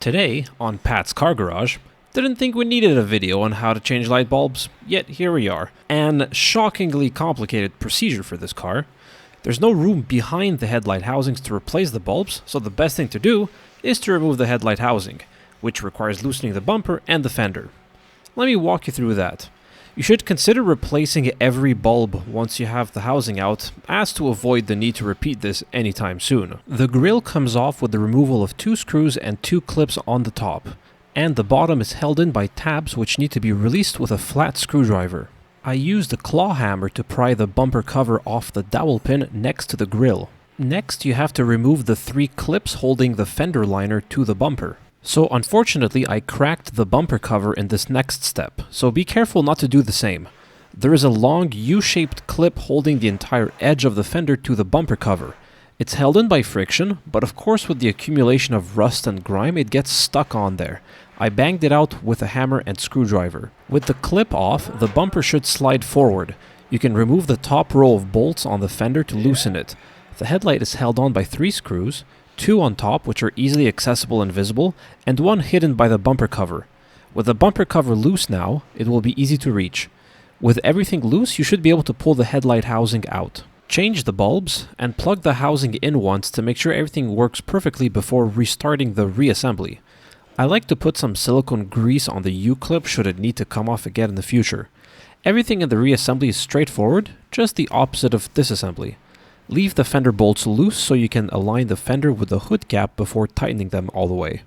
Today, on Pat's Car Garage, didn't think we needed a video on how to change light bulbs, yet here we are. An shockingly complicated procedure for this car. There's no room behind the headlight housings to replace the bulbs, so the best thing to do is to remove the headlight housing, which requires loosening the bumper and the fender. Let me walk you through that. You should consider replacing every bulb once you have the housing out, as to avoid the need to repeat this anytime soon. The grille comes off with the removal of 2 screws and 2 clips on the top, and the bottom is held in by tabs which need to be released with a flat screwdriver. I used a claw hammer to pry the bumper cover off the dowel pin next to the grille. Next, you have to remove the 3 clips holding the fender liner to the bumper. So unfortunately, I cracked the bumper cover in this next step, so be careful not to do the same. There is a long U-shaped clip holding the entire edge of the fender to the bumper cover. It's held in by friction, but of course with the accumulation of rust and grime it gets stuck on there. I banged it out with a hammer and screwdriver. With the clip off, the bumper should slide forward. You can remove the top row of bolts on the fender to loosen it. The headlight is held on by 3 screws, 2 on top which are easily accessible and visible, and 1 hidden by the bumper cover. With the bumper cover loose now, it will be easy to reach. With everything loose, you should be able to pull the headlight housing out. Change the bulbs, and plug the housing in once to make sure everything works perfectly before restarting the reassembly. I like to put some silicone grease on the U-clip should it need to come off again in the future. Everything in the reassembly is straightforward, just the opposite of disassembly. Leave the fender bolts loose so you can align the fender with the hood cap before tightening them all the way.